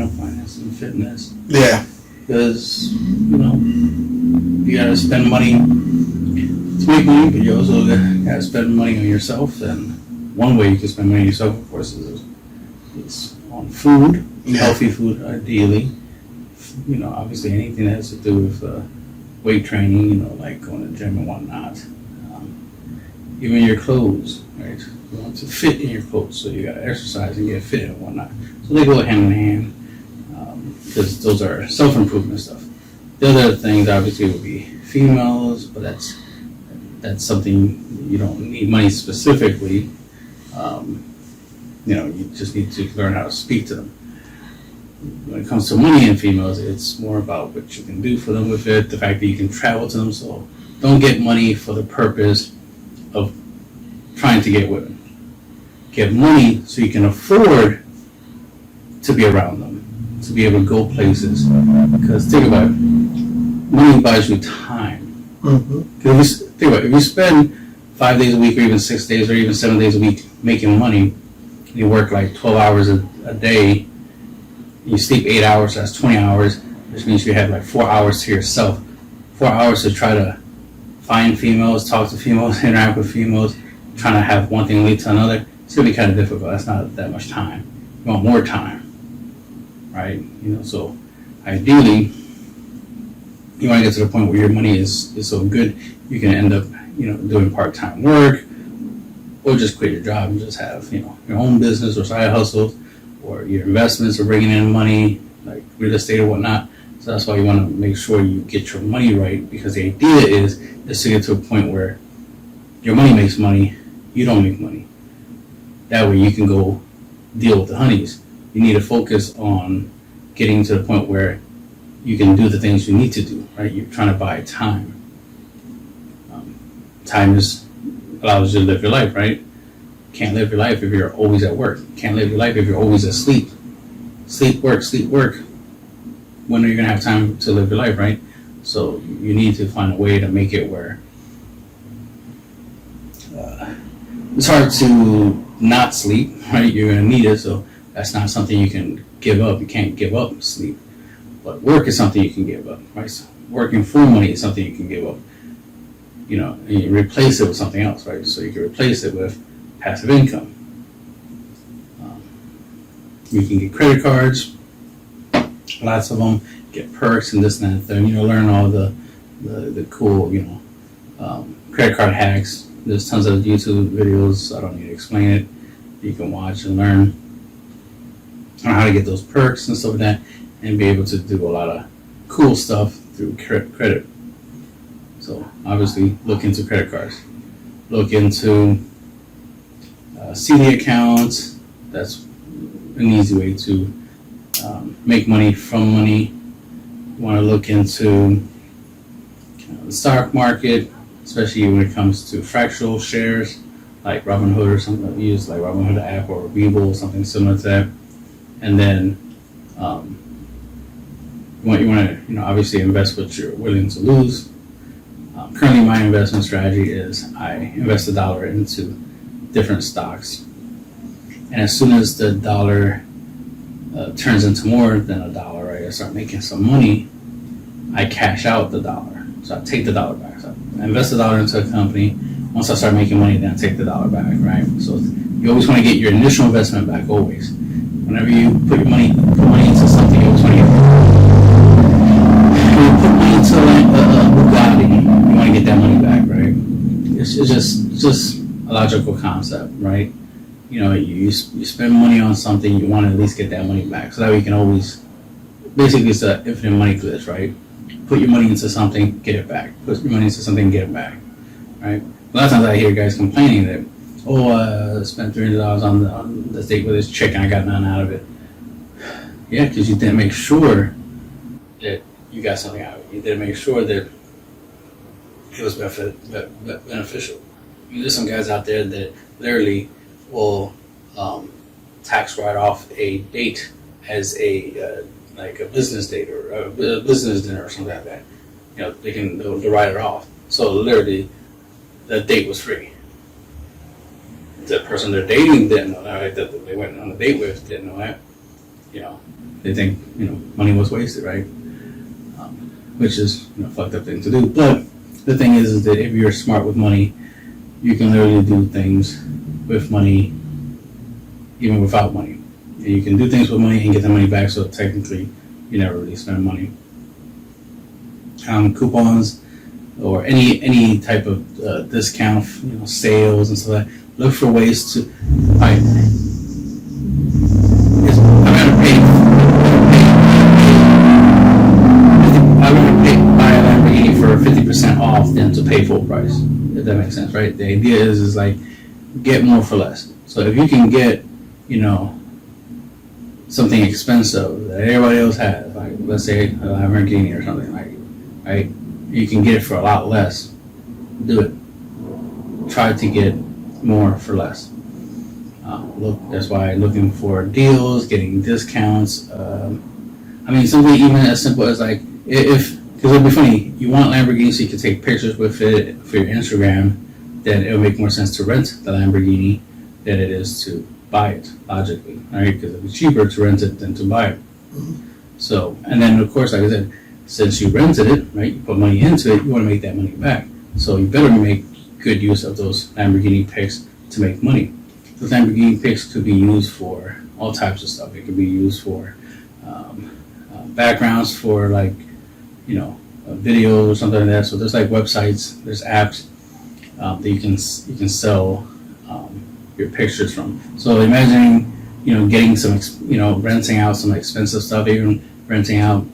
finance and fitness. Yeah. Because, you gotta spend money to make money, but you also gotta spend money on yourself. And one way you can spend money on yourself, of course, is on food, healthy food, ideally. Obviously anything that has to do with weight training, like going to the gym and whatnot. Even your clothes, right? You want to fit in your clothes, so you gotta exercise and get fit and whatnot. So they go hand in hand, because those are self-improvement stuff. The other things obviously would be females, but that's something you don't need money specifically. You just need to learn how to speak to them. When it comes to money and females, it's more about what you can do for them with it, the fact that you can travel to them. So don't get money for the purpose of trying to get women. Get money so you can afford to be around them, to be able to go places. Because think about it, money buys you time. Think about it, if you spend 5 days a week, or even 6 days, or even 7 days a week making money, you work like 12 hours a day, you sleep 8 hours, so that's 20 hours, which means you have like 4 hours to yourself. 4 hours to try to find females, talk to females, interact with females, trying to have one thing lead to another. It's going to be kind of difficult. That's not that much time. You want more time, right? So ideally, you want to get to the point where your money is so good, you can end up, doing part-time work, or just quit your job and just have, your own business or side hustles, or your investments are bringing in money, like real estate or whatnot. So that's why you want to make sure you get your money right, because the idea is to get to a point where your money makes money, you don't make money. That way you can go deal with the honeys. You need to focus on getting to the point where you can do the things you need to do, right? You're trying to buy time. Time allows you to live your life, right? You can't live your life if you're always at work. You can't live your life if you're always asleep. Sleep, work, sleep, work. When are you going to have time to live your life, right? So you need to find a way to make it where it's hard to not sleep, right? You're going to need it, so that's not something you can give up. You can't give up sleep. But work is something you can give up, right? So working for money is something you can give up. And you replace it with something else, right? So you can replace it with passive income. You can get credit cards, lots of them, get perks and this and that, and learn all the cool, credit card hacks. There's tons of YouTube videos. I don't need to explain it. You can watch and learn on how to get those perks and stuff like that, and be able to do a lot of cool stuff through credit. So obviously, look into credit cards. Look into CD accounts. That's an easy way to make money from money. You want to look into the stock market, especially when it comes to fractional shares, like Robinhood or something that we use, like Robinhood app or Webull or something similar to that. And then you want to obviously invest what you're willing to lose. Currently, my investment strategy is I invest $1 into different stocks, and as soon as the dollar turns into more than $1, right, I start making some money. I cash out the $1, so I take the $1 back. So I invest $1 into a company. Once I start making money, then I take the $1 back, right? So you always want to get your initial investment back. Always, whenever you put money into something, you always want to get. When you put money into a Bugatti, you want to get that money back, right? It's just a logical concept, right? You spend money on something, you want to at least get that money back. So that way you can always, basically it's an infinite money glitch, right? Put your money into something, get it back. Put your money into something, get it back, right? A lot of times I hear guys complaining that, I spent $300 on this date with this chick and I got nothing out of it. Yeah, because you didn't make sure that you got something out of it. You didn't make sure that it was beneficial. There's some guys out there that literally will tax write off a date as a like a business date or a business dinner or something like that. They'll write it off. So literally, the date was free. The person they're dating didn't know that. That they went on a date with didn't know that. they think, money was wasted, right? Which is, fucked up thing to do. But the thing is that if you're smart with money, you can literally do things with money, even without money. And you can do things with money and get the money back, so technically you never really spend money. Coupons or any type of discount, sales and stuff like that. Look for ways to, I'm gonna buy a Lamborghini for 50% off than to pay full price. If that makes sense, right? The idea is like get more for less. So if you can get, something expensive that everybody else has, like let's say a Lamborghini or something, like, right? You can get it for a lot less. Do it. Try to get more for less. That's why looking for deals, getting discounts. Something even as simple as like because it'll be funny. You want Lamborghini so you can take pictures with it for your Instagram. Then it'll make more sense to rent the Lamborghini than it is to buy it, logically, right? Because it'll be cheaper to rent it than to buy it. So, and then of course, like I said, since you rented it, right, you put money into it, you want to make that money back. So you better make good use of those Lamborghini pics to make money. Those Lamborghini pics could be used for all types of stuff. It could be used for backgrounds for like, a video or something like that. So there's like websites, there's apps that you can sell your pictures from. So imagine, getting some, renting out some expensive stuff, even renting out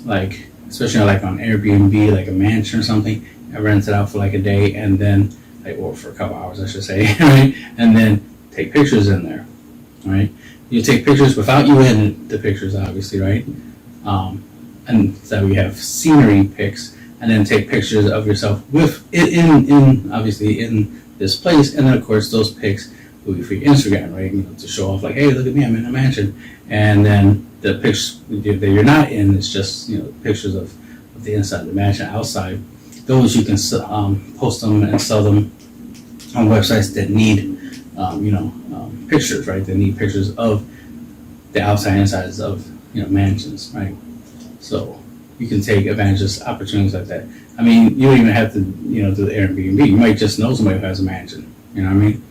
like, especially like on Airbnb, like a mansion or something, and rent it out for like a day and then, or for a couple hours, I should say, right? And then take pictures in there, right? You take pictures without you in the pictures, obviously, right? And so we have scenery pics, and then take pictures of yourself with it in obviously in this place, and then of course those pics will be for your Instagram, right? To show off like, hey, look at me, I'm in a mansion, and then the pics that you're not in is just pictures of the inside of the mansion. Outside, those you can post them and sell them on websites that need pictures, right? That need pictures of the outside and insides of mansions, right? So you can take advantage of opportunities like that. You don't even have to do the Airbnb. You might just know somebody who has a mansion. You know what I mean?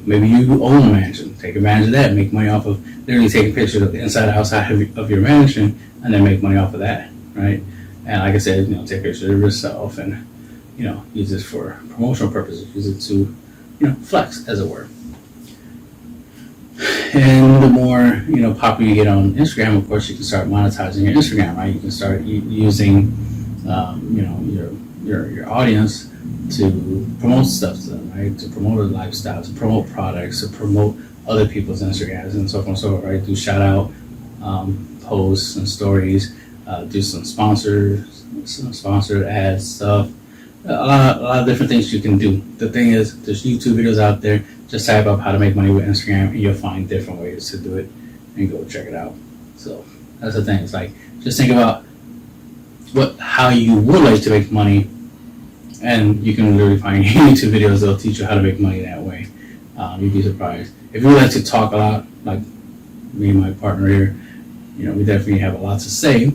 Maybe you own a mansion. Take advantage of that. Make money off of literally taking pictures of the inside and outside of your mansion, and then make money off of that, right? And like I said, take pictures of yourself and use this for promotional purposes. Use it to flex, as it were. And the more popular you get on Instagram, of course, you can start monetizing your Instagram, right? You can start using your audience to promote stuff to them, right? To promote a lifestyle, to promote products, to promote other people's Instagrams, and so forth and so forth, right? Do shout out posts and stories, do some sponsored ads stuff. A lot of different things you can do. The thing is, there's YouTube videos out there. Just type up how to make money with Instagram, and you'll find different ways to do it, and go check it out. So that's the thing. It's like, just think about how you would like to make money, and you can literally find YouTube videos that'll teach you how to make money that way. You'd be surprised. If you like to talk a lot, like me and my partner here, we definitely have a lot to say.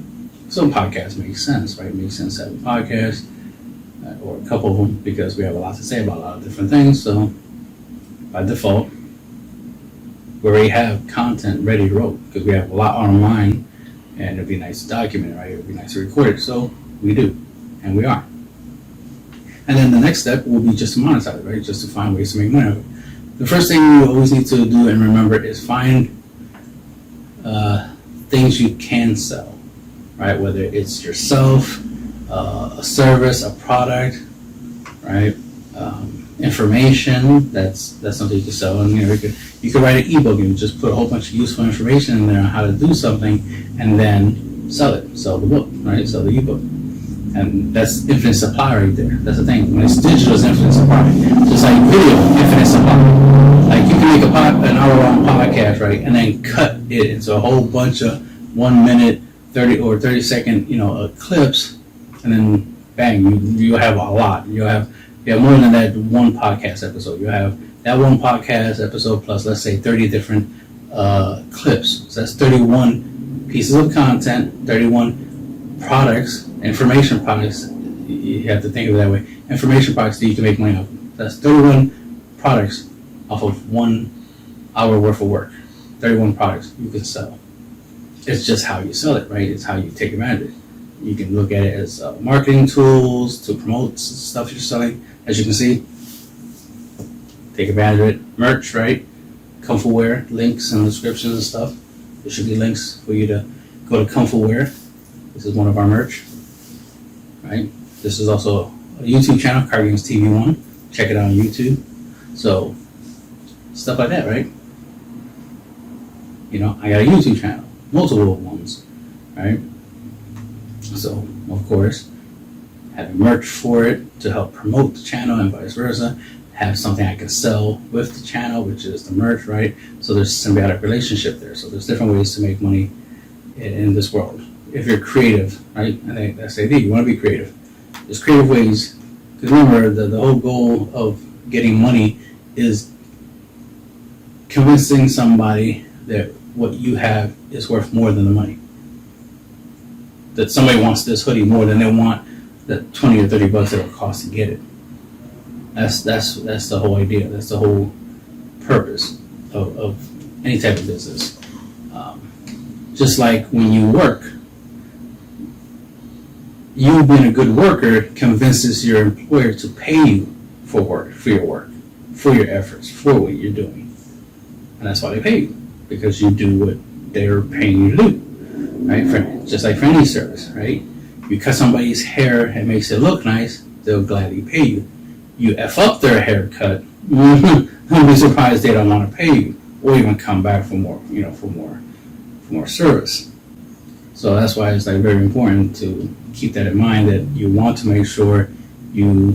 Some podcasts make sense, right? It makes sense to have a podcast, or a couple of them, because we have a lot to say about a lot of different things. So by default, we already have content ready to roll, because we have a lot online, and it'd be nice to document it, right? It'd be nice to record it. So we do, and we are. And then the next step will be just to monetize it, right? Just to find ways to make money out of it. The first thing you always need to do and remember is find things you can sell, right? Whether it's yourself, a service, a product, right? Information, that's something you can sell. And you could write an ebook and just put a whole bunch of useful information in there on how to do something, and then sell the book, right? Sell the ebook. And that's infinite supply right there. That's the thing. When it's digital, it's infinite supply. Just like video, infinite supply. Like you can make an hour-long podcast, right, and then cut it into a whole bunch of 1 minute, 30 or 30 second, clips, and then bang, you'll have a lot. You have more than that one podcast episode. You have that one podcast episode plus, let's say, 30 different clips. So that's 31 pieces of content, 31 products, information products. You have to think of it that way. Information products that you can make money off of. That's 31 products off of 1 hour worth of work. 31 products you can sell. It's just how you sell it, right? It's how you take advantage of it. You can look at it as marketing tools to promote stuff you're selling. As you can see, take advantage of it. Merch, right? Comfortwear, links and descriptions and stuff. There should be links for you to go to Comfortwear. This is one of our merch, right? This is also a YouTube channel, Card Games TV1. Check it out on YouTube. So, stuff like that, right? You know, I got a YouTube channel, multiple ones, right? So, of course, having merch for it to help promote the channel and vice versa. Have something I can sell with the channel, which is the merch, right? So there's a symbiotic relationship there. So there's different ways to make money in this world. If you're creative, right? And that's the idea. You want to be creative. There's creative ways. Because remember, the whole goal of getting money is convincing somebody that what you have is worth more than the money. That somebody wants this hoodie more than they want the 20 or 30 bucks that it costs to get it. That's the whole idea. That's the whole purpose of any type of business. Just like when you work, you being a good worker convinces your employer to pay you for your work, for your efforts, for what you're doing. And that's why they pay you, because you do what they're paying you to do, right? Just like for any service, right? You cut somebody's hair and makes it look nice, they'll gladly pay you. You F up their haircut, don't be surprised they don't want to pay you or even come back for more, for more service. So that's why it's like very important to keep that in mind, that you want to make sure you're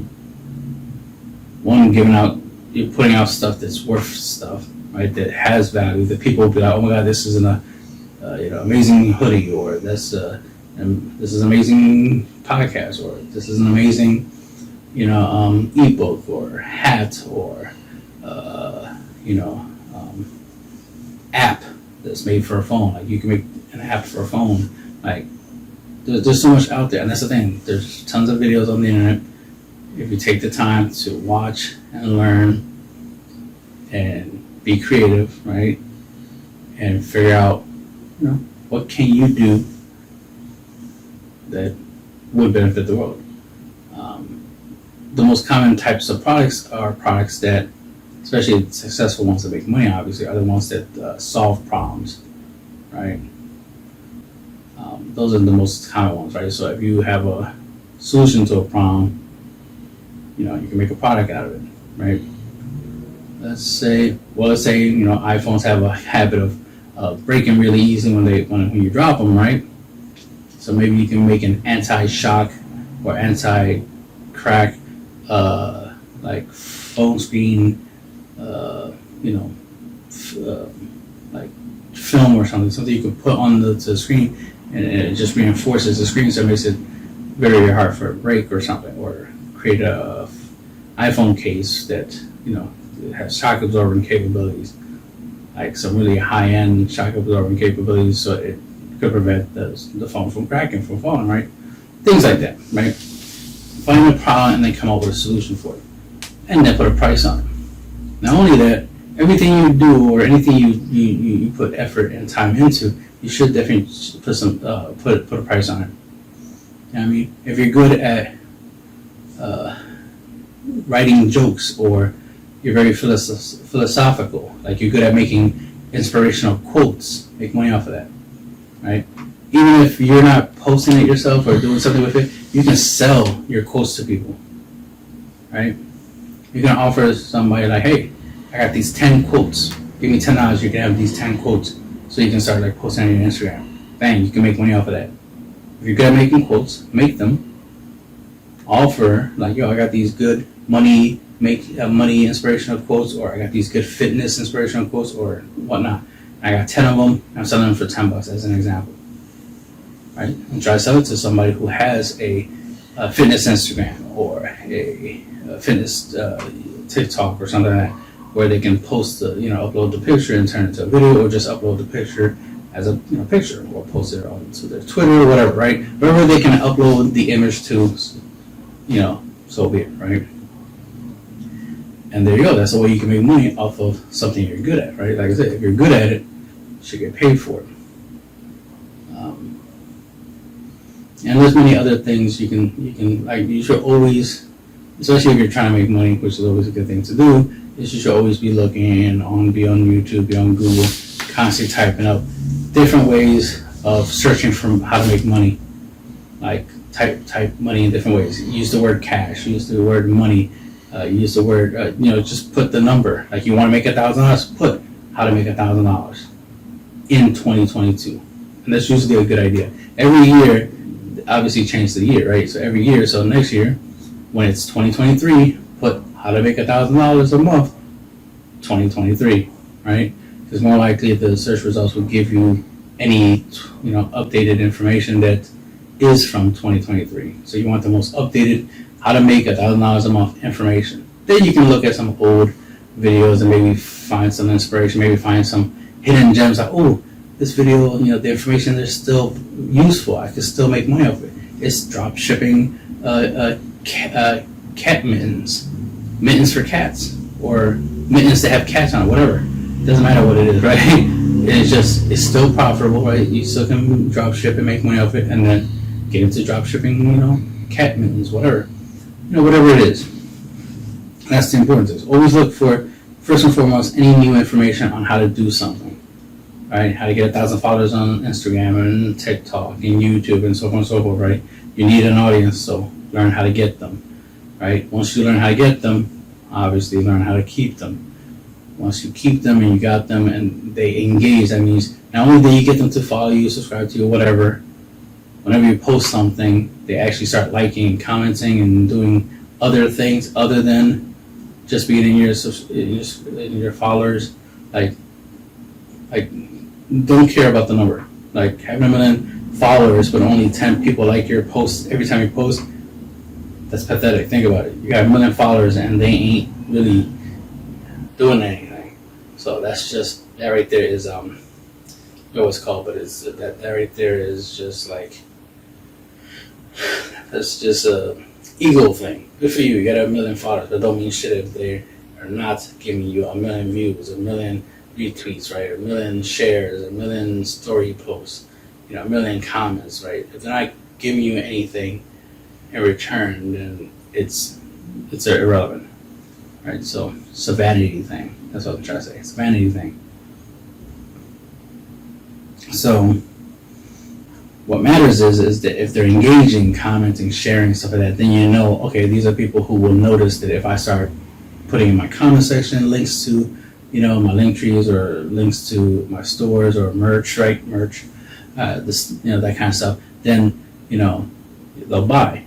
putting out stuff that's worth stuff, right? That has value, that people will be like, oh my God, this is an amazing hoodie, or this is an amazing podcast, or this is an amazing ebook or hat or app that's made for a phone. Like you can make an app for a phone. Like there's so much out there, and that's the thing. There's tons of videos on the internet. If you take the time to watch and learn and be creative, right, and figure out, what can you do that would benefit the world. The most common types of products are products that, especially successful ones that make money, obviously, are the ones that solve problems, right? Those are the most common ones, right? So if you have a solution to a problem, you can make a product out of it, right? Let's say iPhones have a habit of breaking really easy when you drop them, right? So maybe you can make an anti-shock or anti-crack like phone screen, like film or something you can put on the screen, and it just reinforces the screen, so it makes it very, very hard for it to break or something. Or create a iPhone case that it has shock absorbing capabilities, like some really high-end shock absorbing capabilities, so it could prevent the phone from cracking, from falling, right? Things like that, right? Find a problem and then come up with a solution for it, and then put a price on it. Not only that, everything you do or anything you put effort and time into, you should definitely put a price on it. You know what I mean? If you're good at writing jokes, or you're very philosophical, like you're good at making inspirational quotes, make money off of that, right? Even if you're not posting it yourself or doing something with it, you can sell your quotes to people, right? You can offer somebody like, hey, I got these 10 quotes. Give me $10, you can have these 10 quotes, so you can start like posting on your Instagram. Bang, you can make money off of that. If you're good at making quotes, make them. Offer like, I got these good money inspirational quotes, or I got these good fitness inspirational quotes, or whatnot. I got 10 of them. I'm selling them for $10 as an example, right? And try to sell it to somebody who has a fitness Instagram or a fitness TikTok or something like that, where they can post upload the picture and turn it into a video, or just upload the picture as a picture, or post it onto their Twitter or whatever, right? Wherever they can upload the image to, so be it, right? And there you go. That's the way you can make money off of something you're good at, right? Like I said, if you're good at it, you should get paid for it. And there's many other things you can like. You should always, especially if you're trying to make money, which is always a good thing to do, is you should always be looking be on YouTube, be on Google, constantly typing up different ways of searching for how to make money. Like type money in different ways. Use the word cash. Use the word money. Use the word just put the number. Like you want to make $1,000, put how to make $1,000 in 2022, and that's usually a good idea. Every year, obviously change the year, right? So every year, so next year, when it's 2023, put how to make $1,000 a month, 2023, right? Because more likely the search results will give you any updated information that is from 2023. So you want the most updated how to make $1,000 a month information. Then you can look at some old videos and maybe find some inspiration, maybe find some hidden gems like, oh, this video, the information is still useful. I can still make money off it. It's drop shipping cat mittens for cats, or mittens that have cats on it, whatever. It doesn't matter what it is, right? It's still profitable, right? You still can drop ship and make money off it, and then get into drop shipping, cat mittens, whatever. Whatever it is. That's the important thing. Always look for, first and foremost, any new information on how to do something. Right? How to get 1,000 followers on Instagram and TikTok and YouTube and so on and so forth, right? You need an audience, so learn how to get them, right? Once you learn how to get them, obviously learn how to keep them. Once you keep them and you got them and they engage, that means not only do you get them to follow you, subscribe to you, whatever, whenever you post something, they actually start liking and commenting and doing other things other than just being in your followers, like don't care about the number. Like having 1 million followers but only 10 people like your post every time you post, that's pathetic. Think about it. You got 1 million followers and they ain't really doing anything. So that's just, that right there is I don't know what it's called, but it's that right there is just like, that's just a ego thing. Good for you. You got 1 million followers, but don't mean shit if they are not giving you 1 million views, 1 million retweets, right? 1 million shares, 1 million story posts, 1 million comments, right? If they're not giving you anything in return, then it's irrelevant, right? So it's a vanity thing. That's what I'm trying to say. It's a vanity thing. So what matters is that if they're engaging, commenting, sharing, stuff like that, then okay, these are people who will notice that if I start putting in my comment section links to my link trees or links to my stores or merch, right? Merch, that kind of stuff. Then, they'll buy.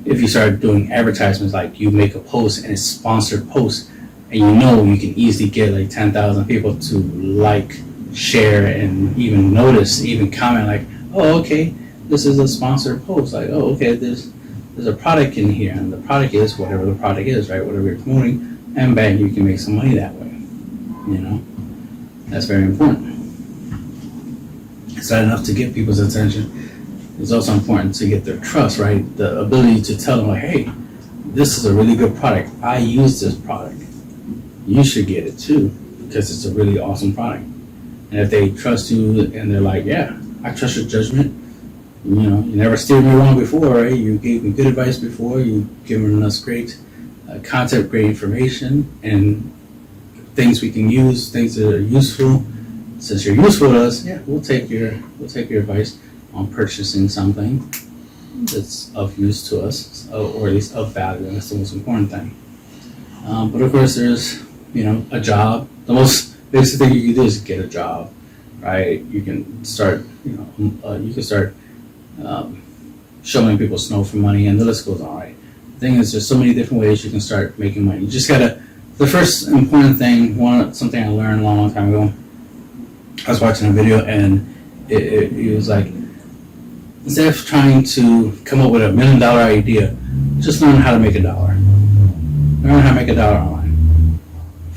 If you start doing advertisements, like you make a post and it's sponsored post, and you can easily get like 10,000 people to like, share, and even notice, even comment like, oh, okay, this is a sponsored post. Like, oh, okay, there's a product in here, and the product is whatever the product is, right? Whatever you're promoting, and bang, you can make some money that way. That's very important. It's not enough to get people's attention. It's also important to get their trust, right? The ability to tell them, like, hey, this is a really good product. I use this product. You should get it too, because it's a really awesome product. And if they trust you and they're like, yeah, I trust your judgment. You never steered me wrong before, right? You gave me good advice before. You've given us great content, great information, and things we can use, things that are useful. Since you're useful to us, yeah, we'll take your advice on purchasing something that's of use to us, or at least of value. And that's the most important thing. But of course, there's a job. The most basic thing you can do is get a job, right? You can start showing people snow for money, and the list goes on, right? The thing is, there's so many different ways you can start making money. You just gotta. The first important thing, something I learned a long time ago, I was watching a video and it was like, instead of trying to come up with $1 million idea, just learn how to make $1. Learn how to make $1 online.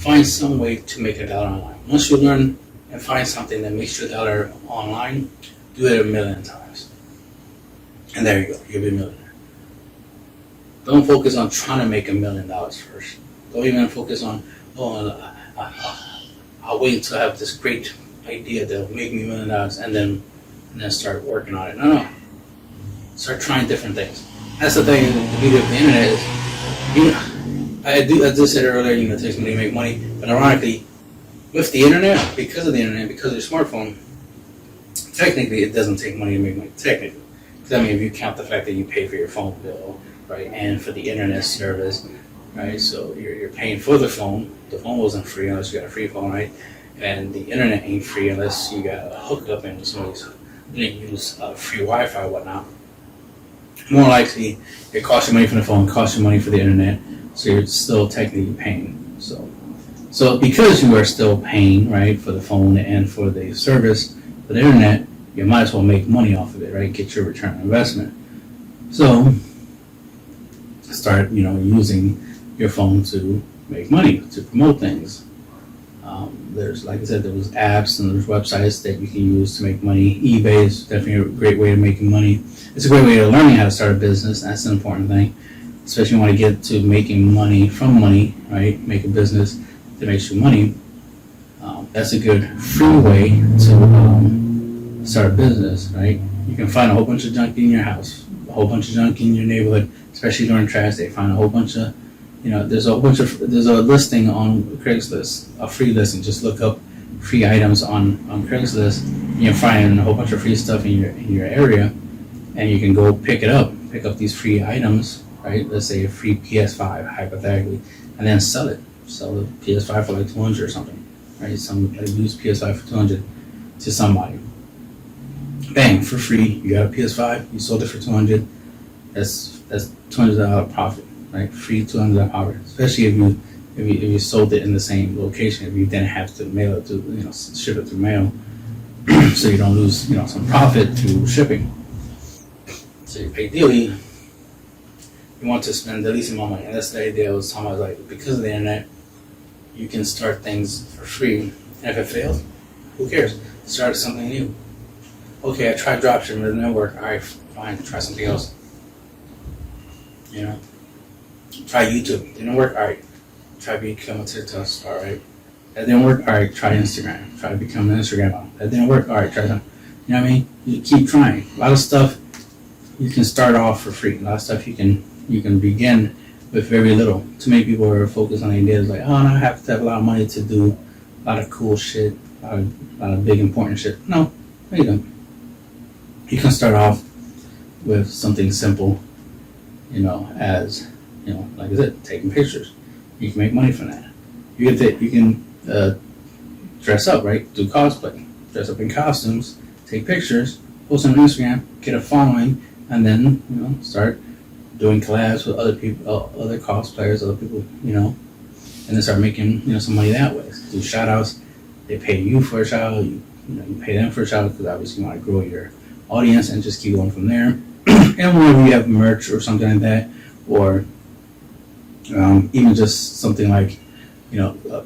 find some way to make $1 online. Once you learn and find something that makes you $1 online, do it 1,000,000 times. And there you go, you'll be a millionaire. Don't focus on trying to make $1,000,000 first. Don't even focus on, I'll wait until I have this great idea that'll make me $1,000,000 and then start working on it. No. Start trying different things. That's the thing, the beauty of the internet is, I just said earlier, it takes money to make money, but ironically, with the internet, because of the internet, because of your smartphone, technically it doesn't take money to make money, technically. Because if you count the fact that you pay for your phone bill, right, and for the internet service, right, so you're paying for the phone wasn't free unless you got a free phone, right, and the internet ain't free unless you got a hookup and somebody's didn't use free Wi-Fi or whatnot. More likely, it costs you money for the phone, costs you money for the internet, so you're still technically paying. So because you are still paying, right, for the phone and for the service, for the internet, you might as well make money off of it, right? Get your return on investment. So start, using your phone to make money, to promote things. There's, like I said, there's apps and there's websites that you can use to make money. eBay is definitely a great way of making money. It's a great way of learning how to start a business. That's an important thing, especially when you want to get to making money from money, right? Make a business that makes you money. That's a good free way to start a business, right? You can find a whole bunch of junk in your house, a whole bunch of junk in your neighborhood, especially during trash day. Find a whole bunch of there's a listing on Craigslist, a free listing. Just look up free items on Craigslist. You'll find a whole bunch of free stuff in your area, and you can go pick up these free items, right? Let's say a free PS5, hypothetically, and then sell it. Sell the PS5 for like $200 or something, right? Some used PS5 for $200 to somebody. Bang, for free. You got a PS5. You sold it for $200. That's $200 profit. Right, free $200 profit, especially if you sold it in the same location. If you didn't have to mail it to ship it through mail, so you don't lose some profit to shipping. So ideally, you want to spend the least amount of money, and that's the idea I was talking about. Like, because of the internet, you can start things for free, and if it fails, who cares? Start something new. Okay, I tried dropshipping, it didn't work. All right, fine, try something else. Try YouTube. Didn't work? Alright. Try becoming a TikTok star, right? That didn't work? Alright, try Instagram. Try to become an Instagram model. That didn't work? Alright, try something. You know what I mean? You keep trying. A lot of stuff you can start off for free. A lot of stuff you can begin with very little. Too many people are focused on ideas like, oh, no, I have to have a lot of money to do a lot of cool shit, a lot of big important shit. No, you don't. You can start off with something simple, as like I said, taking pictures. You can make money from that. You can dress up, right? Do cosplay. Dress up in costumes, take pictures, post them on Instagram, get a following, and then, start doing collabs with other people, other cosplayers, other people, and then start making, some money that way. Do shout outs. They pay you for a shout out. You pay them for a shout out because obviously you want to grow your audience and just keep going from there. And whenever you have merch or something like that, or even just something like,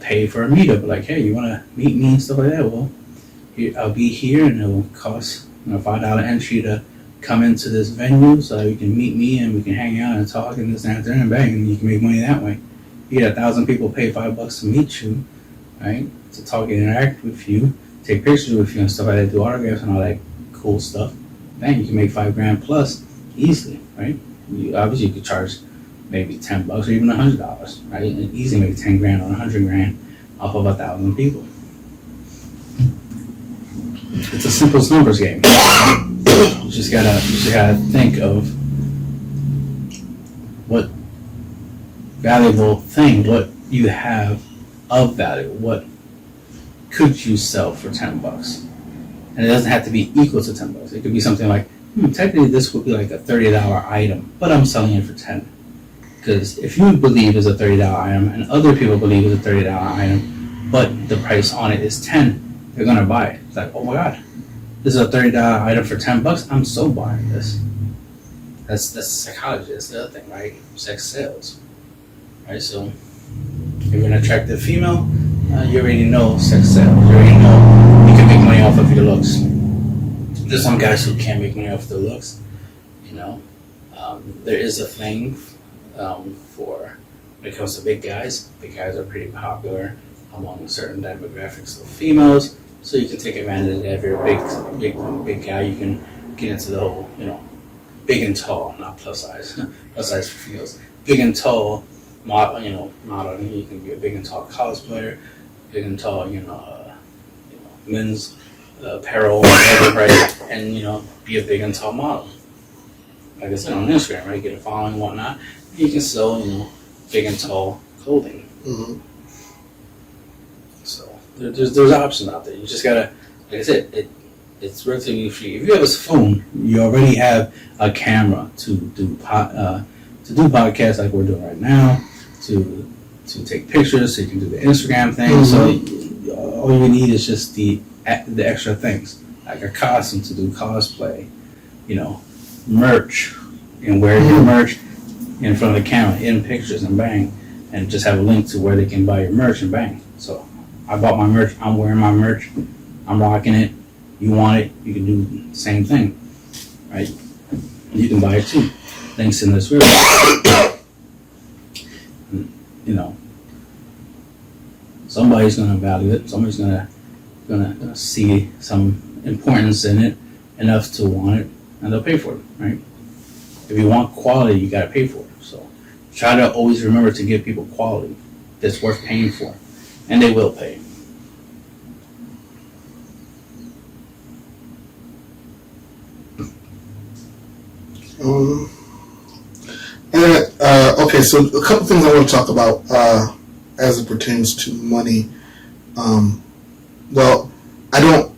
pay for a meetup. Like, hey, you want to meet me and stuff like that? Well, I'll be here, and it will cost $5 entry to come into this venue, so you can meet me and we can hang out and talk and this and that and bang, and you can make money that way. You get 1,000 people pay $5 to meet you, right? To talk and interact with you, take pictures with you and stuff like that, do autographs and all that cool stuff. Bang, you can make $5,000 plus easily, right? Obviously, you could charge maybe $10 or even $100, right? And easily make $10,000 or $100,000 off of 1,000 people. It's a simple numbers game. You just gotta think of what valuable thing, what you have of value, what could you sell for $10? And it doesn't have to be equal to $10. It could be something like, technically this would be like a $30 item, but I'm selling it for $10. Because if you believe it's a $30 item and other people believe it's a $30 item, but the price on it is $10, they're gonna buy it. It's like, oh my god, this is a $30 item for $10. I'm so buying this. That's psychology. That's the other thing, right? Sex sells, right? So If you're an attractive female, you already know sex sells. You already know you can make money off of your looks. There's some guys who can't make money off their looks. You know, there is a thing for when it comes to big guys. Big guys are pretty popular among certain demographics of females. So you can take advantage of that. If you're a big guy, you can get into the whole, big and tall, not plus size. Plus size for females. Big and tall modeling. You can be a big and tall cosplayer, big and tall, men's apparel, whatever, right? And be a big and tall model. Like I said, on Instagram, right? Get a following and whatnot. You can sell, big and tall clothing. Mm-hmm. So there's options out there. You just gotta, like I said, it's relatively free. If you have a phone, you already have a camera to do podcasts like we're doing right now, to take pictures, so you can do the Instagram thing. Mm-hmm. So all you need is just the extra things, like a costume to do cosplay, merch, and wear your merch in front of the camera, in pictures, and bang, and just have a link to where they can buy your merch, and bang. So I bought my merch, I'm wearing my merch, I'm rocking it. You want it, you can do the same thing, right? You can buy it too. Links in this video. Somebody's gonna value it. Somebody's gonna see some importance in it enough to want it, and they'll pay for it, right? If you want quality, you gotta pay for it. So try to always remember to give people quality that's worth paying for, and they will pay. Okay, so a couple things I want to talk about as it pertains to money. Well, I don't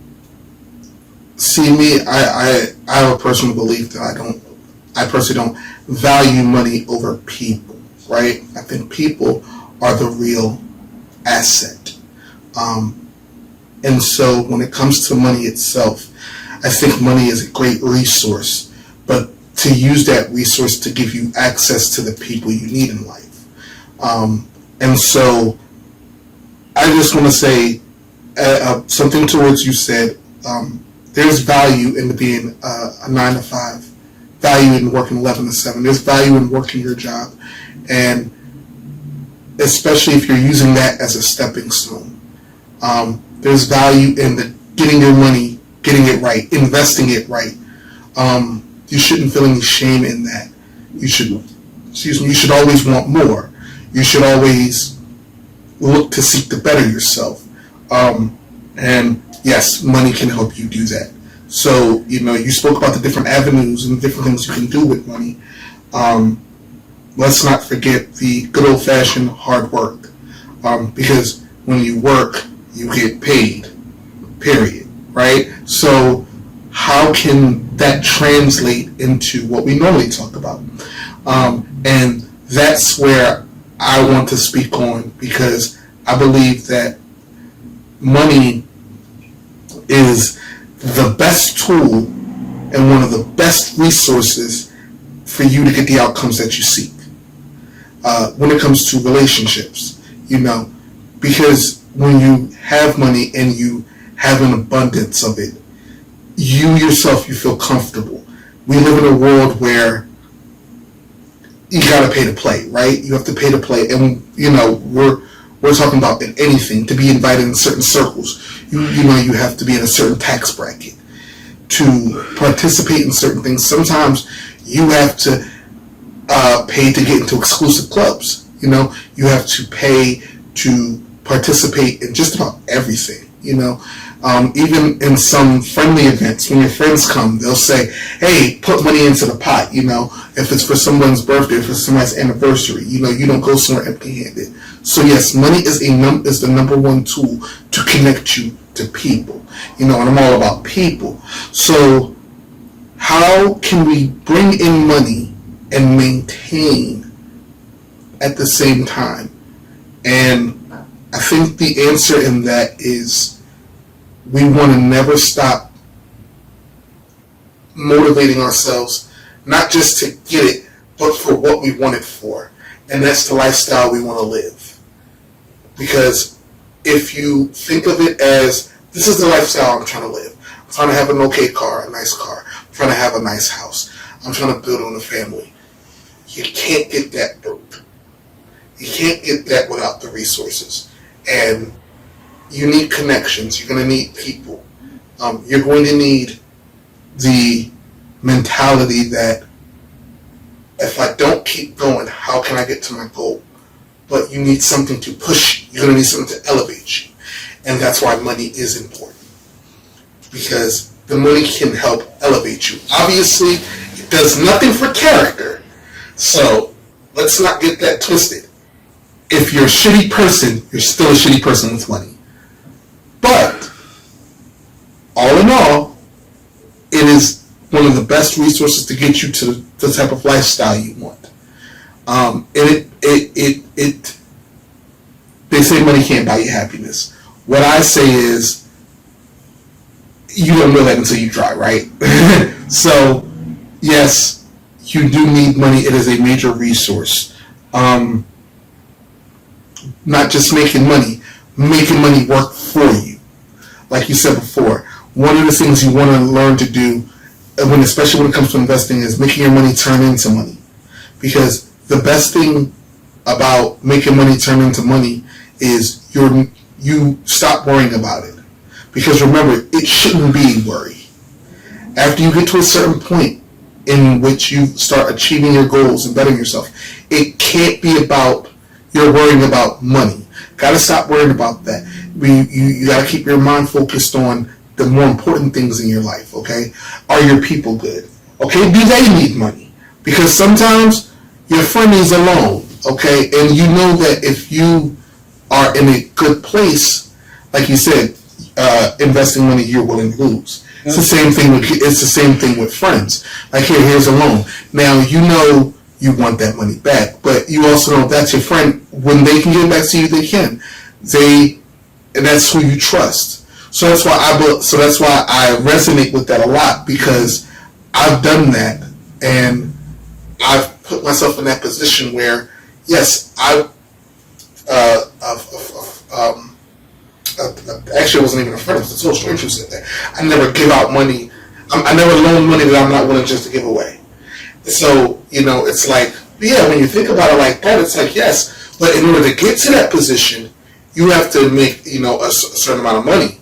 see me. I have a personal belief that I personally don't value money over people. Right? I think people are the real asset. And so when it comes to money itself, I think money is a great resource, but to use that resource to give you access to the people you need in life. And so I just want to say something towards you said, there's value in being a 9 to 5, value in working 11 to 7. There's value in working your job, and especially if you're using that as a stepping stone. There's value in getting your money, getting it right, investing it right. You shouldn't feel any shame in that. You should always want more. You should always look to seek to better yourself. And yes, money can help you do that. So, you spoke about the different avenues and the different things you can do with money. Let's not forget the good old-fashioned hard work. Because when you work, you get paid, period, right? So how can that translate into what we normally talk about? And that's where I want to speak on, because I believe that money is the best tool and one of the best resources for you to get the outcomes that you seek. When it comes to relationships, because when you have money and you have an abundance of it, you yourself, you feel comfortable. We live in a world where you gotta pay to play, right? You have to pay to play, and we're talking about in anything. To be invited in certain circles, you have to be in a certain tax bracket to participate in certain things. Sometimes you have to pay to get into exclusive clubs. You have to pay to participate in just about everything. Even in some friendly events, when your friends come, they'll say, hey, put money into the pot, if it's for someone's birthday, if it's somebody's anniversary, you don't go somewhere empty-handed. So yes, money is the number one tool to connect you to people, and I'm all about people. So how can we bring in money and maintain at the same time? And I think the answer in that is we want to never stop motivating ourselves, not just to get it, but for what we want it for. And that's the lifestyle we want to live. Because if you think of it as, this is the lifestyle I'm trying to live. I'm trying to have an okay car, a nice car. I'm trying to have a nice house. I'm trying to build on a family. You can't get that broke. You can't get that without the resources. And you need connections. You're going to need people. You're going to need the mentality that if I don't keep going, how can I get to my goal? But you need something to push you. You're going to need something to elevate you. And that's why money is important. Because the money can help elevate you. Obviously, it does nothing for character. So, let's not get that twisted. If you're a shitty person, you're still a shitty person with money. But, all in all, it is one of the best resources to get you to the type of lifestyle you want. They say money can't buy you happiness. What I say is, you don't know that until you try, right? So, yes, you do need money. It is a major resource. Not just making money work for you. Like you said before, one of the things you want to learn to do, especially when it comes to investing, is making your money turn into money. Because the best thing about making money turn into money is you stop worrying about it. Because remember, it shouldn't be a worry. After you get to a certain point in which you start achieving your goals and bettering yourself, it can't be about you're worrying about money. Got to stop worrying about that. You got to keep your mind focused on the more important things in your life, okay? Are your people good? Okay, do they need money? Because sometimes your friend is alone, okay? And you know that if you are in a good place, like you said, investing money you're willing to lose. It's the same thing with friends. Like here's a loan. Now you know you want that money back, but you also know that's your friend. When they can get it back to you, they can. And that's who you trust. So that's why I resonate with that a lot, because I've done that and I've put myself in that position where, yes, actually, I wasn't even a friend. It was a total stranger who said that. I never give out money. I never loan money that I'm not willing just to give away. So, it's like, yeah, when you think about it like that, it's like, yes. But in order to get to that position, you have to make, a certain amount of money.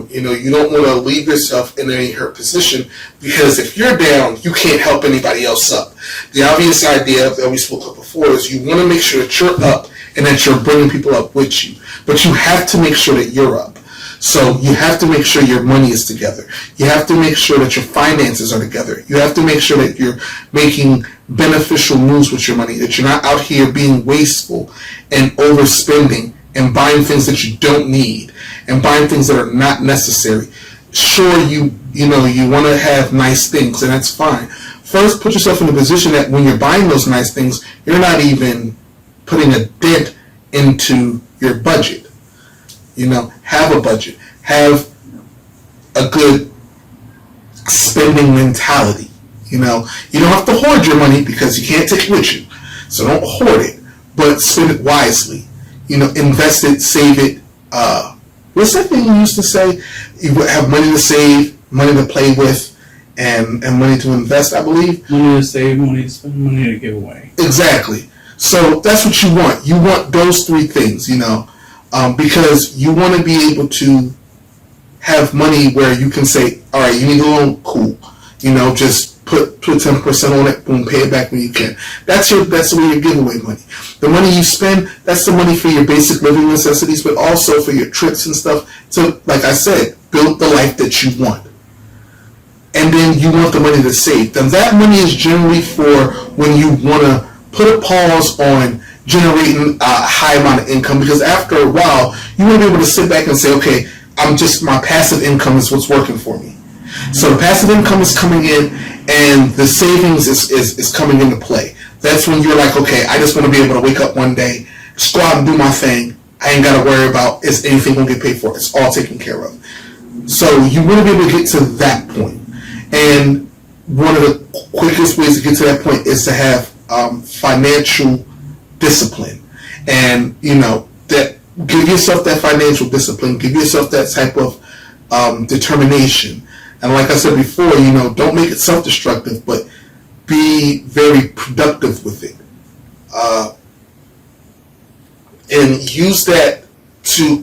You don't want to leave yourself in any hurt position, because if you're down, you can't help anybody else up. The obvious idea that we spoke of before is you want to make sure that you're up and that you're bringing people up with you. But you have to make sure that you're up. So you have to make sure your money is together. You have to make sure that your finances are together. You have to make sure that you're making beneficial moves with your money, that you're not out here being wasteful and overspending and buying things that you don't need and buying things that are not necessary. Sure, you want to have nice things, and that's fine. First, put yourself in a position that when you're buying those nice things, you're not even putting a dent into your budget. Have a budget. Have a good spending mentality. You don't have to hoard your money because you can't take it with you. So don't hoard it, but spend it wisely. Invest it, save it. What's that thing you used to say? You have money to save, money to play with, and money to invest, I believe. Money to save, money to spend, money to give away. Exactly. So that's what you want. You want those three things, because you want to be able to have money where you can say, all right, you need a loan, cool. Just put 10% on it, boom, pay it back when you can. That's the way you give away money. The money you spend, that's the money for your basic living necessities, but also for your trips and stuff. So, like I said, build the life that you want. And then you want the money to save. Then that money is generally for when you want to put a pause on generating a high amount of income, because after a while, you want to be able to sit back and say, okay, my passive income is what's working for me. So the passive income is coming in and the savings is coming into play. That's when you're like, okay, I just want to be able to wake up one day, just go out and do my thing. I ain't got to worry about is anything going to get paid for. It's all taken care of. So you want to be able to get to that point. And one of the quickest ways to get to that point is to have financial discipline. And, that give yourself that financial discipline. Give yourself that type of determination. And like I said before, don't make it self-destructive, but be very productive with it. And use that to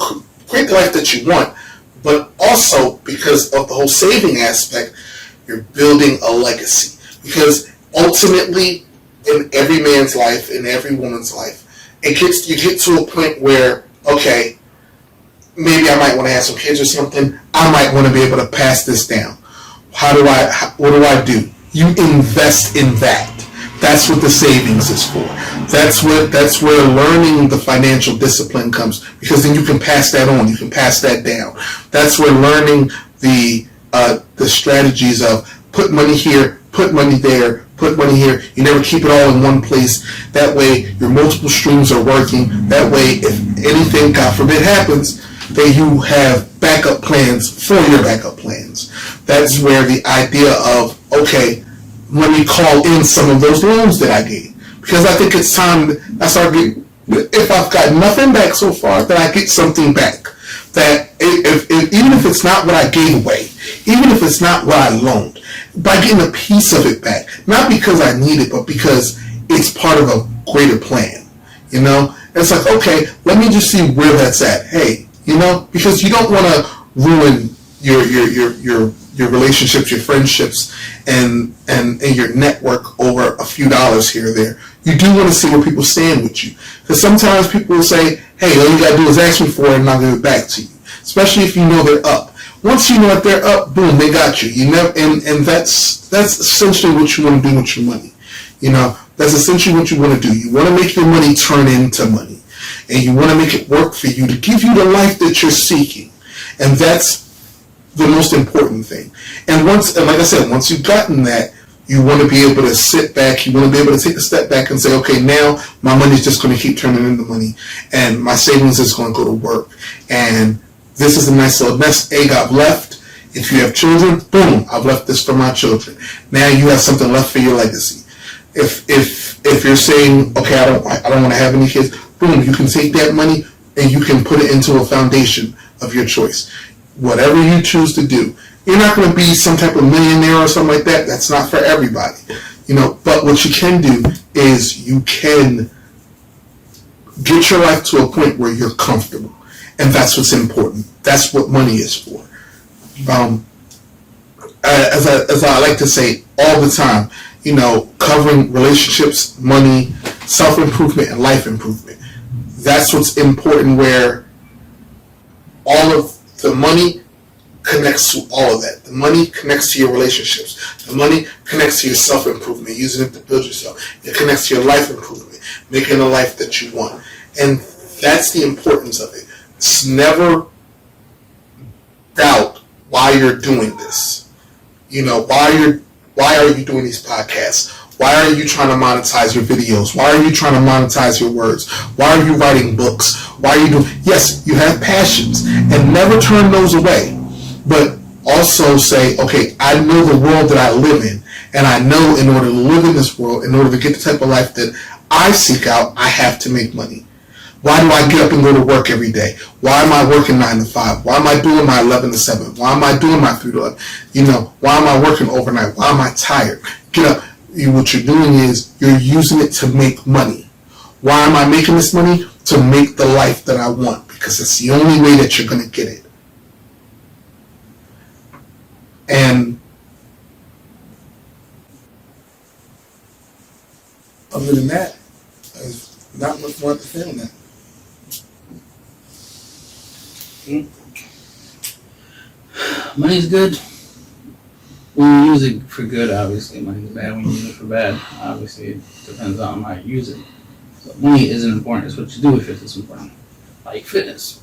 create the life that you want. But also, because of the whole saving aspect, you're building a legacy. Because ultimately, in every man's life, in every woman's life, you get to a point where, okay, maybe I might want to have some kids or something. I might want to be able to pass this down. What do I do? You invest in that. That's what the savings is for. That's where learning the financial discipline comes, because then you can pass that on. You can pass that down. That's where learning the strategies of put money here, put money there, put money here. You never keep it all in one place. That way, your multiple streams are working. That way, if anything, God forbid, happens, then you have backup plans for your backup plans. That's where the idea of, okay, let me call in some of those loans that I gave. Because I think it's time I start getting, if I've got nothing back so far, then I get something back. That even if it's not what I gave away, even if it's not what I loaned, by getting a piece of it back, not because I need it, but because it's part of a greater plan. It's like, okay, let me just see where that's at. Hey, because you don't want to ruin your relationships, your friendships, and your network over a few dollars here or there. You do want to see where people stand with you, because sometimes people will say, "Hey, all you gotta do is ask me for it, and I'll give it back to you." Especially if you know they're up. Once you know that they're up, boom, they got you. You never, and that's essentially what you want to do with your money. That's essentially what you want to do. You want to make your money turn into money, and you want to make it work for you to give you the life that you're seeking, and that's the most important thing. And like I said, once you've gotten that, you want to be able to sit back. You want to be able to take a step back and say, okay, now my money's just going to keep turning into money, and my savings is going to go to work. And this is a nice little nest egg I've left. If you have children, boom, I've left this for my children. Now you have something left for your legacy. If you're saying, okay, I don't want to have any kids, boom, you can take that money and you can put it into a foundation of your choice. Whatever you choose to do. You're not going to be some type of millionaire or something like that. That's not for everybody. But what you can do is you can get your life to a point where you're comfortable. And that's what's important. That's what money is for. As I like to say all the time, covering relationships, money, self-improvement, and life improvement. That's what's important, where all of the money connects to all of that. The money connects to your relationships. The money connects to your self-improvement, using it to build yourself. It connects to your life improvement, making the life that you want. And that's the importance of it. It's never doubt why you're doing this. Why are you doing these podcasts? Why are you trying to monetize your videos? Why are you trying to monetize your words? Why are you writing books? Why are you doing... Yes, you have passions, and never turn those away. But also say, okay, I know the world that I live in, and I know in order to live in this world, in order to get the type of life that I seek out, I have to make money. Why do I get up and go to work every day? Why am I working 9 to 5? Why am I doing my 11 to 7? Why am I doing my 3 to 11? Why am I working overnight? Why am I tired? Get up. What you're doing is you're using it to make money. Why am I making this money? To make the life that I want, because it's the only way that you're going to get it. And other than that, there's not much more to say on that. Money's good when you use it for good, obviously. Money's bad when you use it for bad. Obviously, it depends on how you use it. So money isn't important. It's what you do with it that's important. Like fitness.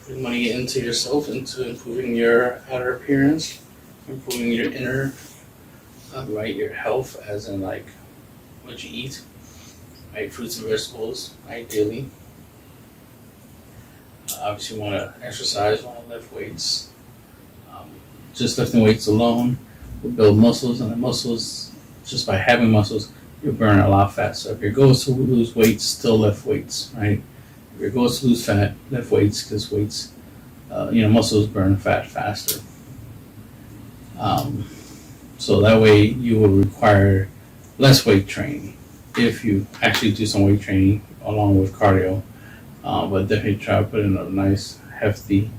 Putting money into yourself, into improving your outer appearance, improving your inner, your health, as in like what you eat, right? Fruits and vegetables, ideally. Obviously, you want to exercise, you want to lift weights. Just lifting weights alone will build muscles, and the muscles, just by having muscles, you burn a lot of fat. So if your goal is to lose weight, still lift weights, right? your goal is to lose fat, lift weights, because weights, muscles burn fat faster. So that way you will require less weight training if you actually do some weight training along with cardio. But definitely try to put in a nice hefty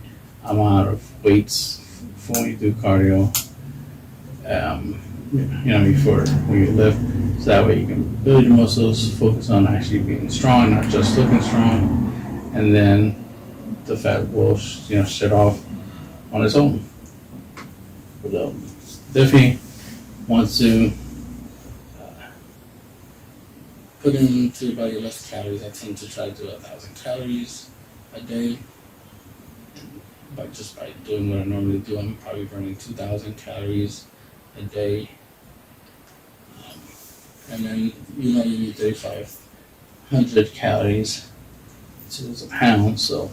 amount of weights for when you do cardio. Before when you lift, so that way you can build your muscles, focus on actually being strong, not just looking strong, and then the fat will shed off on its own. But definitely want to put into your body less calories. I tend to try to do 1,000 calories a day. By doing what I normally do, I'm probably burning 2,000 calories a day. And then you need 3,500 calories to lose a pound. So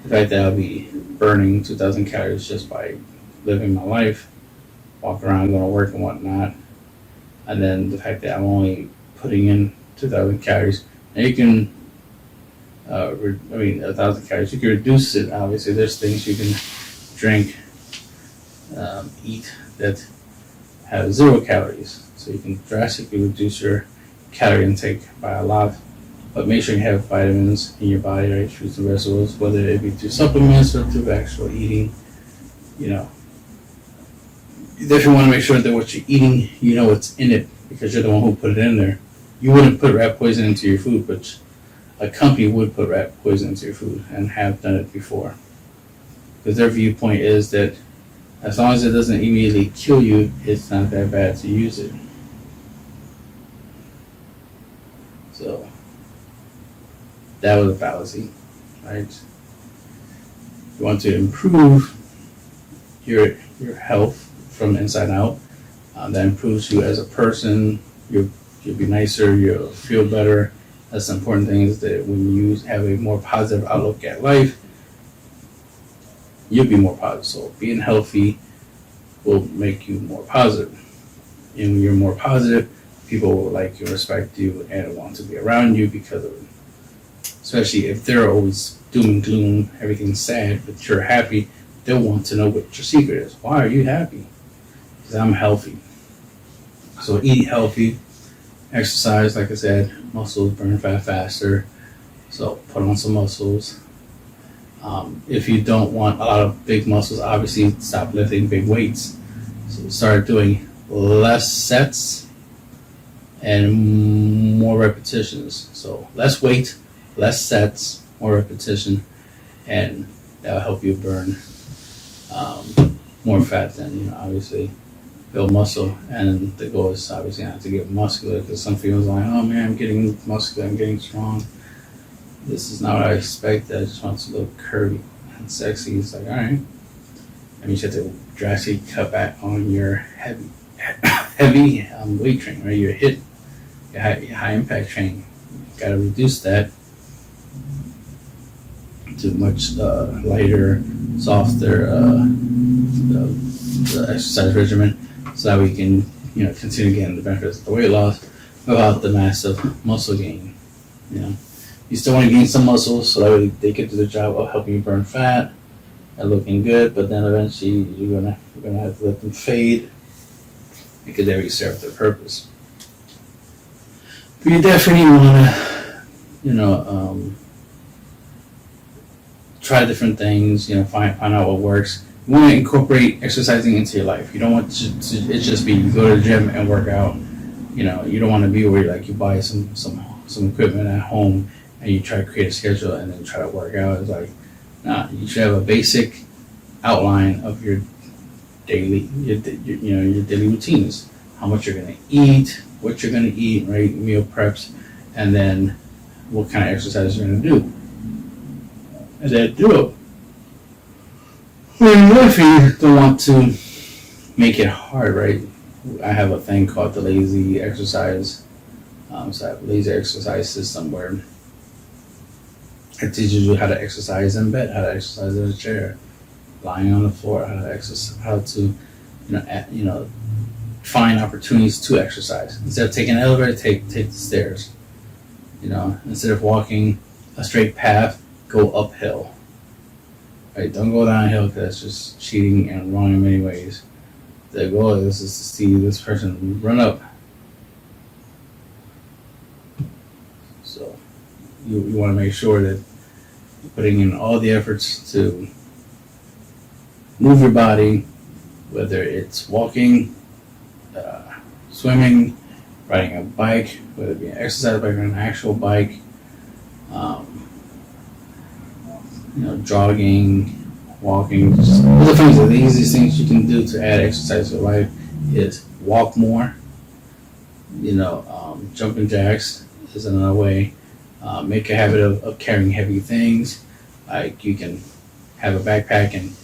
the fact that I'll be burning 2,000 calories just by living my life, walking around, going to work and whatnot, and then the fact that I'm only putting in 2,000 calories, and you can 1,000 calories. You can reduce it. Obviously, there's things you can drink, eat that have 0 calories. So you can drastically reduce your calorie intake by a lot. But make sure you have vitamins in your body, right? Fruits and vegetables, whether it be through supplements or through actual eating. You definitely want to make sure that what you're eating, you know what's in it, because you're the one who put it in there. You wouldn't put rat poison into your food, but a company would put rat poison into your food and have done it before. Because their viewpoint is that as long as it doesn't immediately kill you, it's not that bad to use it. So that was a fallacy, right? You want to improve your health from inside out. That improves you as a person. You'll be nicer. You'll feel better. That's the important thing, is that when you have a more positive outlook at life, you'll be more positive. So being healthy will make you more positive. And when you're more positive, people will like you, respect you, and want to be around you because of it. Especially if they're always doom and gloom, everything's sad, but you're happy, they'll want to know what your secret is. Why are you happy? Because I'm healthy. So eat healthy, exercise, like I said, muscles burn fat faster, so put on some muscles. If you don't want a lot of big muscles, obviously stop lifting big weights. So start doing less sets and more repetitions. So less weight, less sets, more repetition, and that'll help you burn more fat than, obviously, build muscle. And the goal is obviously not to get muscular, because some people are like, oh man, I'm getting muscular, I'm getting strong. This is not what I expect. I just want to look curvy and sexy. It's like, all right. I mean, you have to drastically cut back on your heavy weight training, right? Your high impact training. You got to reduce that to much lighter, softer the exercise regimen, so that we can continue getting the benefits of the weight loss without the massive muscle gain. You still want to gain some muscle, so that way they can do the job of helping you burn fat and looking good, but then eventually you're gonna have to let them fade because they already serve their purpose. But you definitely want to try different things, find out what works. You want to incorporate exercising into your life. You don't want it just be you go to the gym and work out. You don't want to be where you buy some equipment at home and you try to create a schedule and then try to work out. It's like, nah, you should have a basic outline of your daily routines. How much you're gonna eat, what you're gonna eat, right? Meal preps, and then what kind of exercise you're gonna do. And then do it. Well, if you don't want to make it hard, right? I have a thing called the lazy exercise. So I have a lazy exercise system where it teaches you how to exercise in bed, how to exercise in a chair, lying on the floor, how to exercise, how to, find opportunities to exercise. Instead of taking an elevator, take the stairs. Instead of walking a straight path, go uphill. Right? Don't go downhill because that's just cheating and wrong in many ways. The goal is to see this person run up. So you want to make sure that you're putting in all the efforts to move your body, whether it's walking, swimming, riding a bike, whether it be an exercise bike or an actual bike, jogging, walking. Just other things. The easiest things you can do to add exercise to your life is walk more. Jumping jacks is another way. Make a habit of carrying heavy things. Like you can have a backpack and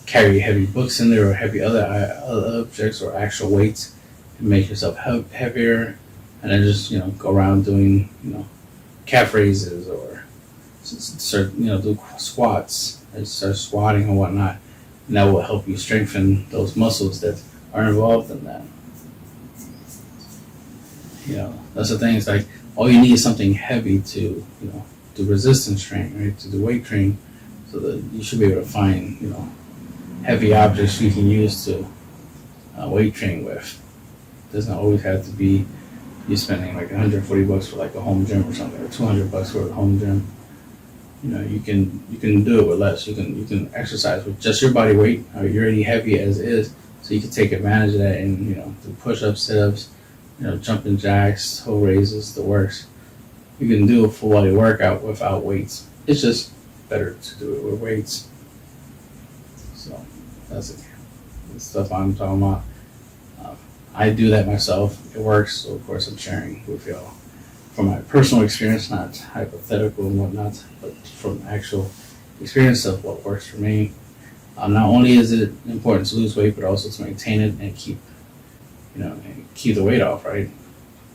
carry heavy books in there or heavy other objects or actual weights and make yourself heavier. And then just go around doing calf raises or start do squats and start squatting or whatnot, and that will help you strengthen those muscles that are involved in that. That's the thing. It's like all you need is something heavy to do resistance training, right? To do weight training, so that you should be able to find heavy objects you can use to weight train with. It doesn't always have to be you spending like $140 for like a home gym or something, or $200 for a home gym. You can do it with less. You can exercise with just your body weight. You're already heavy as is, so you can take advantage of that and do push-ups, sit-ups, jumping jacks, toe raises, the works. You can do a full body workout without weights. It's just better to do it with weights. So that's the stuff I'm talking about. I do that myself. It works, so of course I'm sharing with y'all from my personal experience, not hypothetical and whatnot, but from actual experience of what works for me. Not only is it important to lose weight, but also to maintain it and keep the weight off, right?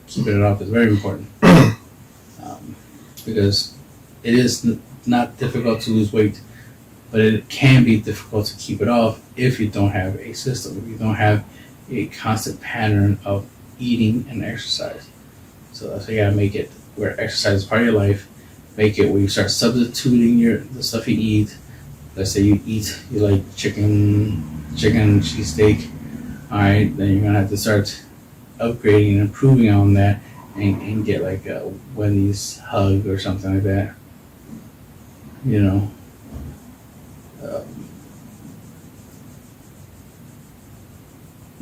Keeping it off is very important. Because it is not difficult to lose weight, but it can be difficult to keep it off if you don't have a system, if you don't have a constant pattern of eating and exercise. So that's why you gotta make it where exercise is part of your life. Make it where you start substituting the stuff you eat. Let's say you like chicken cheesesteak. All right, then you're gonna have to start upgrading and improving on that, and get like a Wendy's hug or something like that.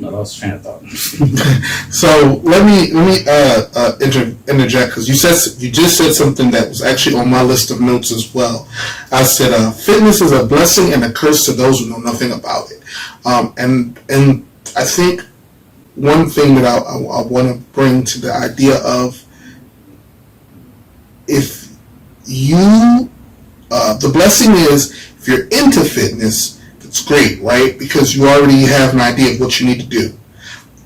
No, that was a train of thought. So let me interject, because you just said something that was actually on my list of notes as well. I said fitness is a blessing and a curse to those who know nothing about it. And I think one thing that I want to bring to the idea of, if you the blessing is if you're into fitness, it's great, right? Because you already have an idea of what you need to do.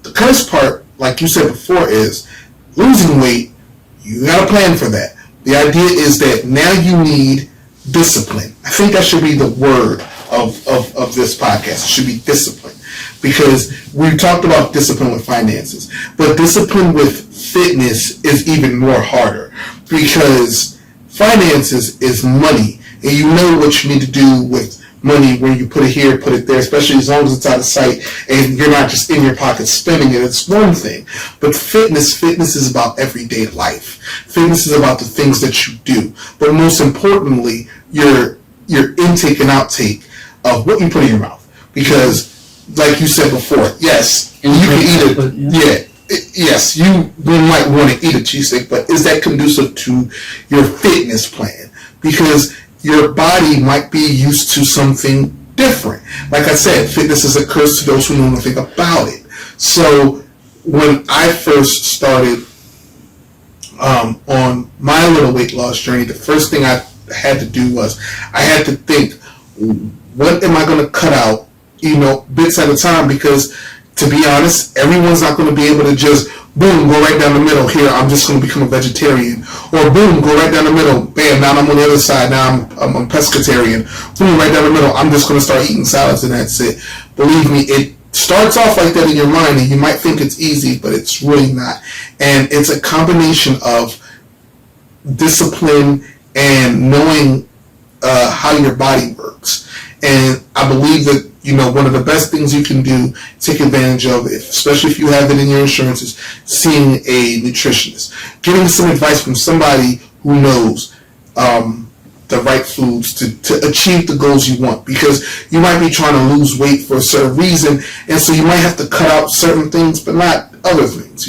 The curse part, like you said before, is losing weight. You got a plan for that. The idea is that now you need discipline. I think that should be the word of this podcast. It should be discipline. Because we talked about discipline with finances, but discipline with fitness is even more harder, because finances is money, and you know what you need to do with money when you put it here, put it there, especially as long as it's out of sight and you're not just in your pocket spending it. It's one thing. But fitness is about everyday life. Fitness is about the things that you do. But most importantly, your intake and outtake of what you put in your mouth. Because, like you said before, yes, you can eat it. Yes, you might want to eat a cheesesteak, but is that conducive to your fitness plan? Because your body might be used to something different. Like I said, fitness is a curse to those who know nothing about it. So when I first started on my little weight loss journey, the first thing I had to do was I had to think, what am I going to cut out, bits at a time? Because to be honest, everyone's not going to be able to just boom, go right down the middle. Here, I'm just going to become a vegetarian. Or boom, go right down the middle. Bam, now I'm on the other side. Now I'm a pescatarian. Boom, right down the middle. I'm just going to start eating salads and that's it. Believe me, it starts off like that in your mind, and you might think it's easy, but it's really not. And it's a combination of discipline and knowing how your body works. And I believe that, one of the best things you can do, take advantage of, especially if you have it in your insurance, is seeing a nutritionist. Getting some advice from somebody who knows the right foods to achieve the goals you want. Because you might be trying to lose weight for a certain reason, and so you might have to cut out certain things, but not other things,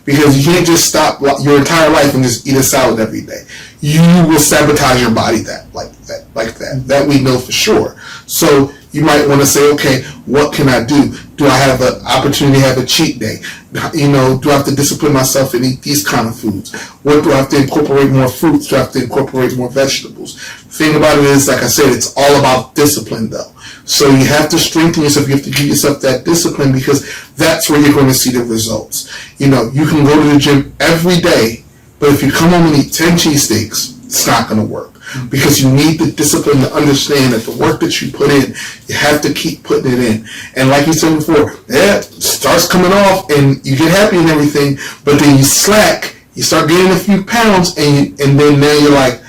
because you can't just stop your entire life and just eat a salad every day. You will sabotage your body like that. That we know for sure. So you might want to say, okay, what can I do? Do I have an opportunity to have a cheat day? Do I have to discipline myself and eat these kind of foods? What do I have to incorporate more fruits? Do I have to incorporate more vegetables? The thing about it is, like I said, it's all about discipline though. So you have to strengthen yourself. You have to give yourself that discipline, because that's where you're going to see the results. You can go to the gym every day, but if you come home and eat 10 cheesesteaks, it's not going to work. Because you need the discipline to understand that the work that you put in, you have to keep putting it in. And like you said before, it starts coming off and you get happy and everything, but then you slack, you start gaining a few pounds, and then now you're like,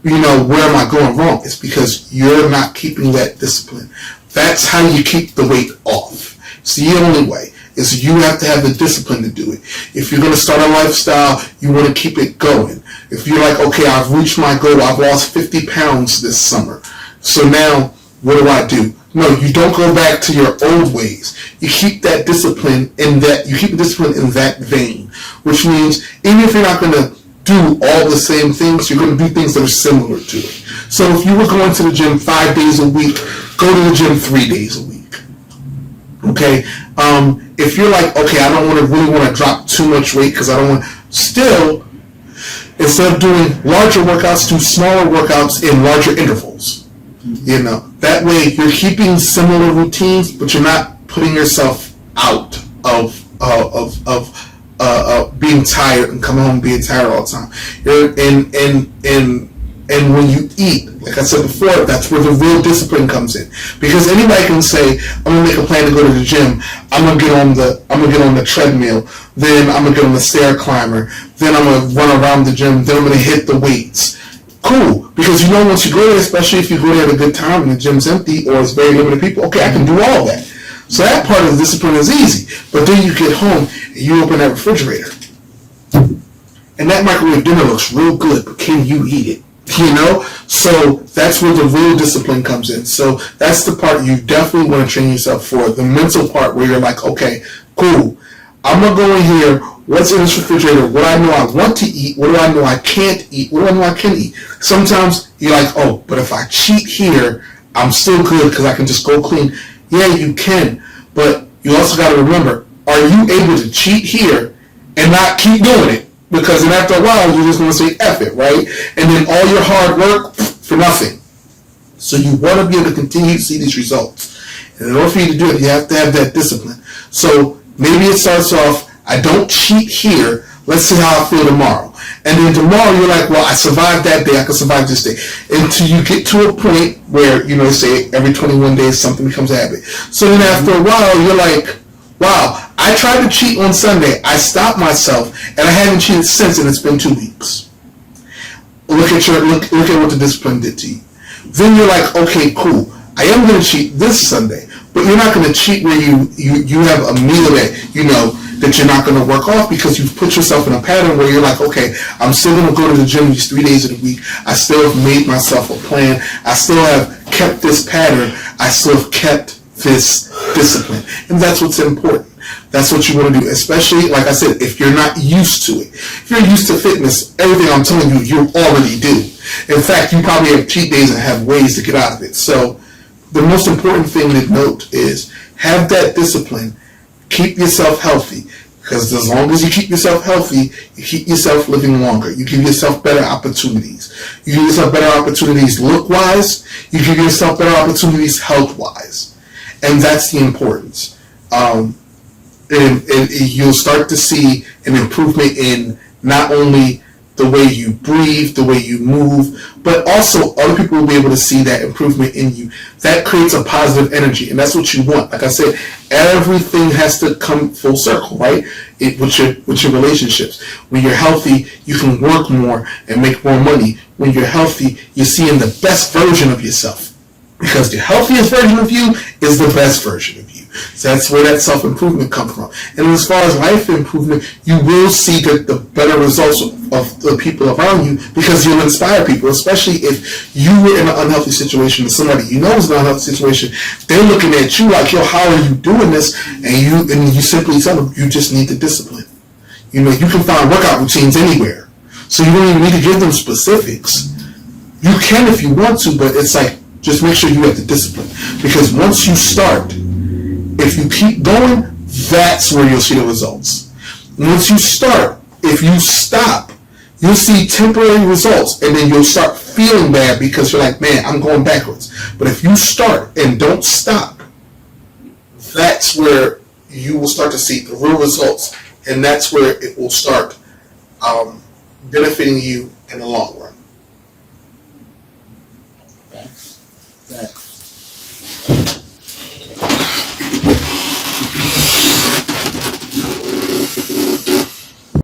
where am I going wrong? It's because you're not keeping that discipline. That's how you keep the weight off. It's the only way. Is you have to have the discipline to do it. If you're going to start a lifestyle, you want to keep it going. If you're like, okay, I've reached my goal, I've lost 50 pounds this summer, so now what do? No, you don't go back to your old ways. You keep that discipline in that. You keep the discipline in that vein, which means even if you're not going to do all the same things, you're going to do things that are similar to it. So if you were going to the gym 5 days a week, go to the gym 3 days a week. Okay, if you're like, okay, I don't really want to drop too much weight because I don't want, still, instead of doing larger workouts, do smaller workouts in larger intervals. That way you're keeping similar routines, but you're not putting yourself out of being tired and coming home being tired all the time. And when you eat, like I said before, that's where the real discipline comes in. Because anybody can say, I'm gonna make a plan to go to the gym. I'm gonna get on the treadmill. Then I'm gonna get on the stair climber. Then I'm gonna run around the gym. Then I'm gonna hit the weights. Cool, because once you go there, especially if you go there at a good time and the gym's empty or it's very limited people, okay, I can do all that. So that part of the discipline is easy. But then you get home and you open that refrigerator, and that microwave dinner looks real good, but can you eat it? So that's where the real discipline comes in. So that's the part you definitely want to train yourself for. The mental part where you're like, okay, cool, I'm going to go in here, what's in this refrigerator, what I know I want to eat, what do I know I can't eat, what do I know I can eat. Sometimes you're like, oh, but if I cheat here, I'm still good because I can just go clean. Yeah, you can, but you also got to remember, are you able to cheat here and not keep doing it? Because then after a while, you're just going to say, F it, right? And then all your hard work for nothing. So you want to be able to continue to see these results. And in order for you to do it, you have to have that discipline. So maybe it starts off, I don't cheat here. Let's see how I feel tomorrow. And then tomorrow, you're like, well, I survived that day. I can survive this day. Until you get to a point where, say every 21 days, something becomes a habit. So then after a while, you're like, wow, I tried to cheat on Sunday. I stopped myself, and I haven't cheated since, and it's been 2 weeks. Look at what the discipline did to you. Then you're like, okay, cool. I am going to cheat this Sunday, but you're not going to cheat where you have a meal that you're not going to work off, because you've put yourself in a pattern where you're like, okay, I'm still going to go to the gym these 3 days of the week. I still have made myself a plan. I still have kept this pattern. I still have kept this discipline, and that's what's important. That's what you want to do, especially, like I said, if you're not used to it. If you're used to fitness, everything I'm telling you, you already do. In fact, you probably have cheat days and have ways to get out of it. So the most important thing to note is have that discipline. Keep yourself healthy, because as long as you keep yourself healthy, you keep yourself living longer. You give yourself better opportunities. You give yourself better opportunities look-wise. You give yourself better opportunities health-wise. And that's the importance. And you'll start to see an improvement in not only the way you breathe, the way you move, but also other people will be able to see that improvement in you. That creates a positive energy, and that's what you want. Like I said, everything has to come full circle, right? With your relationships. When you're healthy, you can work more and make more money. When you're healthy, you're seeing the best version of yourself, because the healthiest version of you is the best version of you. So that's where that self-improvement comes from. And as far as life improvement, you will see the better results of the people around you, because you'll inspire people, especially if you were in an unhealthy situation and somebody you know is in an unhealthy situation. They're looking at you like, yo, how are you doing this? And you simply tell them, you just need the discipline. You know, you can find workout routines anywhere. So you don't even need to give them specifics. You can if you want to, but it's like, just make sure you have the discipline. Because once you start, if you keep going, that's where you'll see the results. Once you start, if you stop, you'll see temporary results, and then you'll start feeling bad because you're like, man, I'm going backwards. But if you start and don't stop, that's where you will start to see the real results, and that's where it will start benefiting you in the long run.